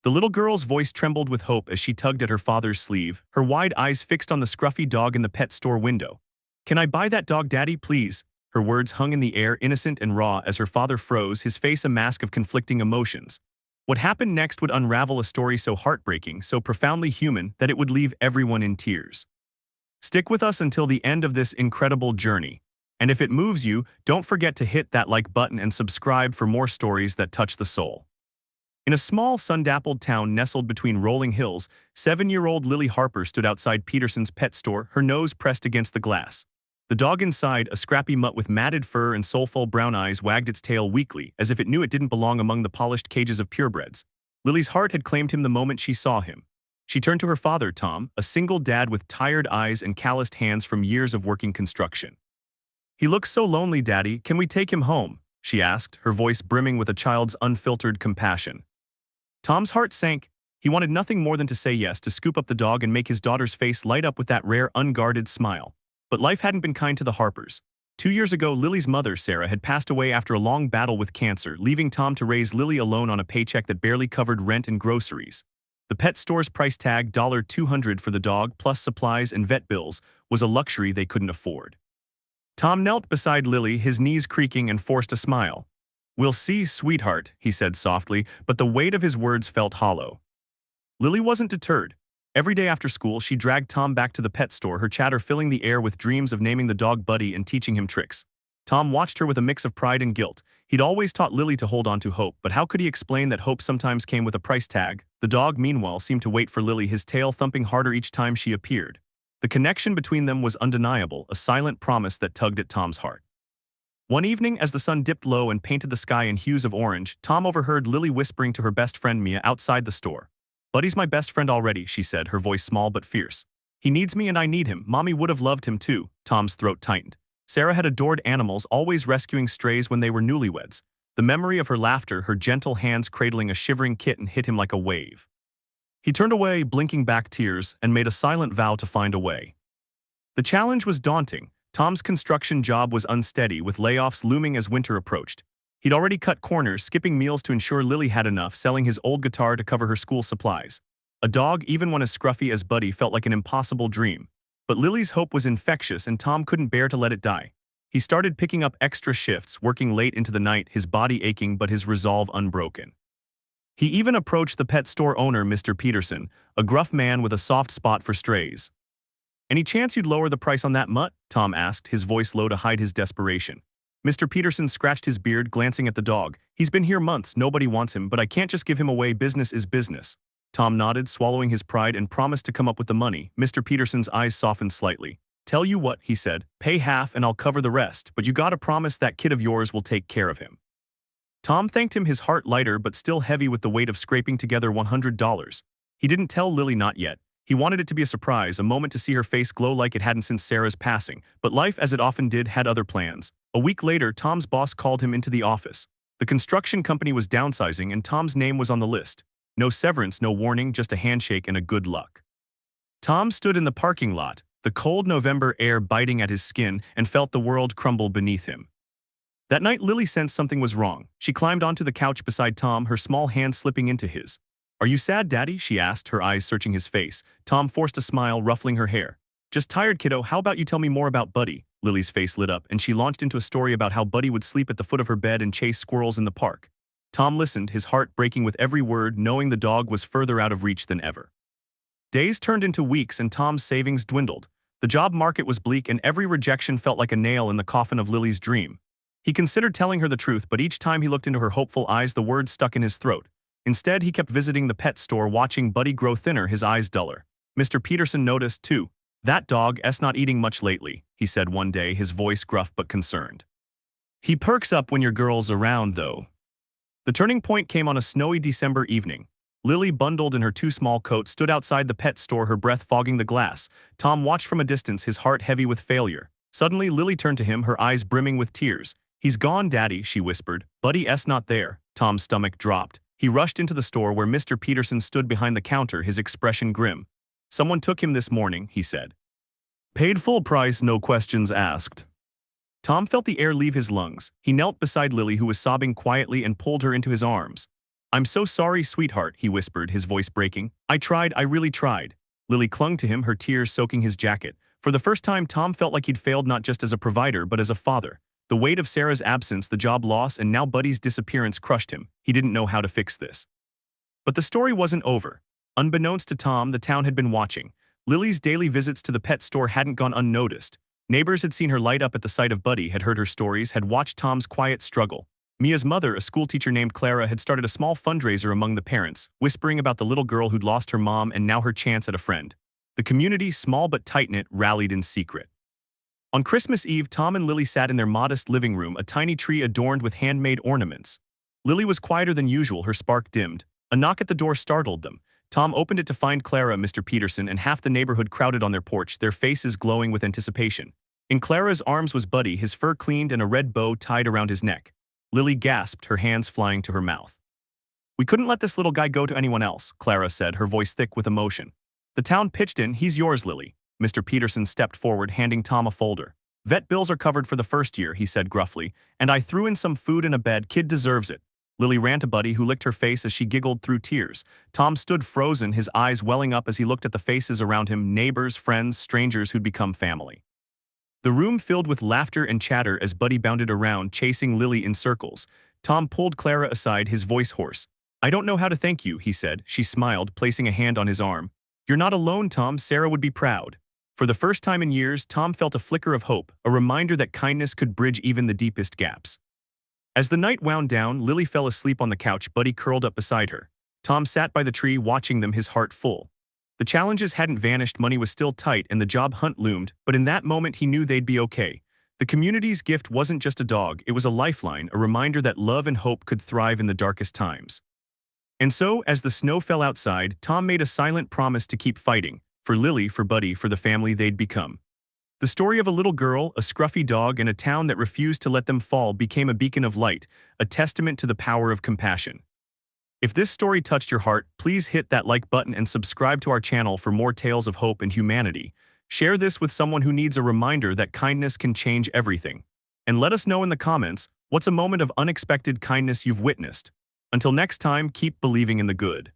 The little girl's voice trembled with hope as she tugged at her father's sleeve, her wide eyes fixed on the scruffy dog in the pet store window. "Can I buy that dog, Daddy, please?" Her words hung in the air, innocent and raw, as her father froze, his face a mask of conflicting emotions. What happened next would unravel a story so heartbreaking, so profoundly human, that it would leave everyone in tears. Stick with us until the end of this incredible journey. And if it moves you, don't forget to hit that like button and subscribe for more stories that touch the soul. In a small, sun-dappled town nestled between rolling hills, 7-year-old Lily Harper stood outside Peterson's pet store, her nose pressed against the glass. The dog inside, a scrappy mutt with matted fur and soulful brown eyes, wagged its tail weakly, as if it knew it didn't belong among the polished cages of purebreds. Lily's heart had claimed him the moment she saw him. She turned to her father, Tom, a single dad with tired eyes and calloused hands from years of working construction. "He looks so lonely, Daddy. Can we take him home?" she asked, her voice brimming with a child's unfiltered compassion. Tom's heart sank. He wanted nothing more than to say yes, to scoop up the dog and make his daughter's face light up with that rare, unguarded smile. But life hadn't been kind to the Harpers. 2 years ago, Lily's mother, Sarah, had passed away after a long battle with cancer, leaving Tom to raise Lily alone on a paycheck that barely covered rent and groceries. The pet store's price tag, $200 for the dog, plus supplies and vet bills, was a luxury they couldn't afford. Tom knelt beside Lily, his knees creaking, and forced a smile. "We'll see, sweetheart," he said softly, but the weight of his words felt hollow. Lily wasn't deterred. Every day after school, she dragged Tom back to the pet store, her chatter filling the air with dreams of naming the dog Buddy and teaching him tricks. Tom watched her with a mix of pride and guilt. He'd always taught Lily to hold on to hope, but how could he explain that hope sometimes came with a price tag? The dog, meanwhile, seemed to wait for Lily, his tail thumping harder each time she appeared. The connection between them was undeniable, a silent promise that tugged at Tom's heart. One evening, as the sun dipped low and painted the sky in hues of orange, Tom overheard Lily whispering to her best friend Mia outside the store. "Buddy's my best friend already," she said, her voice small but fierce. "He needs me and I need him. Mommy would have loved him too." Tom's throat tightened. Sarah had adored animals, always rescuing strays when they were newlyweds. The memory of her laughter, her gentle hands cradling a shivering kitten, hit him like a wave. He turned away, blinking back tears, and made a silent vow to find a way. The challenge was daunting. Tom's construction job was unsteady, with layoffs looming as winter approached. He'd already cut corners, skipping meals to ensure Lily had enough, selling his old guitar to cover her school supplies. A dog, even one as scruffy as Buddy, felt like an impossible dream. But Lily's hope was infectious, and Tom couldn't bear to let it die. He started picking up extra shifts, working late into the night, his body aching but his resolve unbroken. He even approached the pet store owner, Mr. Peterson, a gruff man with a soft spot for strays. "Any chance you'd lower the price on that mutt?" Tom asked, his voice low to hide his desperation. Mr. Peterson scratched his beard, glancing at the dog. "He's been here months, nobody wants him, but I can't just give him away. Business is business." Tom nodded, swallowing his pride, and promised to come up with the money. Mr. Peterson's eyes softened slightly. "Tell you what," he said, "pay half and I'll cover the rest, but you gotta promise that kid of yours will take care of him." Tom thanked him, his heart lighter but still heavy with the weight of scraping together $100. He didn't tell Lily, not yet. He wanted it to be a surprise, a moment to see her face glow like it hadn't since Sarah's passing, but life, as it often did, had other plans. A week later, Tom's boss called him into the office. The construction company was downsizing and Tom's name was on the list. No severance, no warning, just a handshake and a good luck. Tom stood in the parking lot, the cold November air biting at his skin, and felt the world crumble beneath him. That night, Lily sensed something was wrong. She climbed onto the couch beside Tom, her small hand slipping into his. "Are you sad, Daddy?" she asked, her eyes searching his face. Tom forced a smile, ruffling her hair. "Just tired, kiddo. How about you tell me more about Buddy?" Lily's face lit up, and she launched into a story about how Buddy would sleep at the foot of her bed and chase squirrels in the park. Tom listened, his heart breaking with every word, knowing the dog was further out of reach than ever. Days turned into weeks and Tom's savings dwindled. The job market was bleak and every rejection felt like a nail in the coffin of Lily's dream. He considered telling her the truth, but each time he looked into her hopeful eyes, the words stuck in his throat. Instead, he kept visiting the pet store, watching Buddy grow thinner, his eyes duller. Mr. Peterson noticed, too. "That dog's not eating much lately," he said one day, his voice gruff but concerned. "He perks up when your girl's around, though." The turning point came on a snowy December evening. Lily, bundled in her too small coat, stood outside the pet store, her breath fogging the glass. Tom watched from a distance, his heart heavy with failure. Suddenly, Lily turned to him, her eyes brimming with tears. "He's gone, Daddy," she whispered. "Buddy's not there." Tom's stomach dropped. He rushed into the store where Mr. Peterson stood behind the counter, his expression grim. "Someone took him this morning," he said. "Paid full price, no questions asked." Tom felt the air leave his lungs. He knelt beside Lily, who was sobbing quietly, and pulled her into his arms. "I'm so sorry, sweetheart," he whispered, his voice breaking. I really tried." Lily clung to him, her tears soaking his jacket. For the first time, Tom felt like he'd failed not just as a provider, but as a father. The weight of Sarah's absence, the job loss, and now Buddy's disappearance crushed him. He didn't know how to fix this. But the story wasn't over. Unbeknownst to Tom, the town had been watching. Lily's daily visits to the pet store hadn't gone unnoticed. Neighbors had seen her light up at the sight of Buddy, had heard her stories, had watched Tom's quiet struggle. Mia's mother, a schoolteacher named Clara, had started a small fundraiser among the parents, whispering about the little girl who'd lost her mom and now her chance at a friend. The community, small but tight-knit, rallied in secret. On Christmas Eve, Tom and Lily sat in their modest living room, a tiny tree adorned with handmade ornaments. Lily was quieter than usual, her spark dimmed. A knock at the door startled them. Tom opened it to find Clara, Mr. Peterson, and half the neighborhood crowded on their porch, their faces glowing with anticipation. In Clara's arms was Buddy, his fur cleaned and a red bow tied around his neck. Lily gasped, her hands flying to her mouth. "We couldn't let this little guy go to anyone else," Clara said, her voice thick with emotion. "The town pitched in. He's yours, Lily." Mr. Peterson stepped forward, handing Tom a folder. "Vet bills are covered for the first year," he said gruffly, "and I threw in some food and a bed. Kid deserves it." Lily ran to Buddy, who licked her face as she giggled through tears. Tom stood frozen, his eyes welling up as he looked at the faces around him, neighbors, friends, strangers who'd become family. The room filled with laughter and chatter as Buddy bounded around, chasing Lily in circles. Tom pulled Clara aside, his voice hoarse. "I don't know how to thank you," he said. She smiled, placing a hand on his arm. "You're not alone, Tom. Sarah would be proud." For the first time in years, Tom felt a flicker of hope, a reminder that kindness could bridge even the deepest gaps. As the night wound down, Lily fell asleep on the couch, Buddy curled up beside her. Tom sat by the tree, watching them, his heart full. The challenges hadn't vanished, money was still tight, and the job hunt loomed, but in that moment he knew they'd be okay. The community's gift wasn't just a dog, it was a lifeline, a reminder that love and hope could thrive in the darkest times. And so, as the snow fell outside, Tom made a silent promise to keep fighting, for Lily, for Buddy, for the family they'd become. The story of a little girl, a scruffy dog, and a town that refused to let them fall became a beacon of light, a testament to the power of compassion. If this story touched your heart, please hit that like button and subscribe to our channel for more tales of hope and humanity. Share this with someone who needs a reminder that kindness can change everything. And let us know in the comments, what's a moment of unexpected kindness you've witnessed? Until next time, keep believing in the good.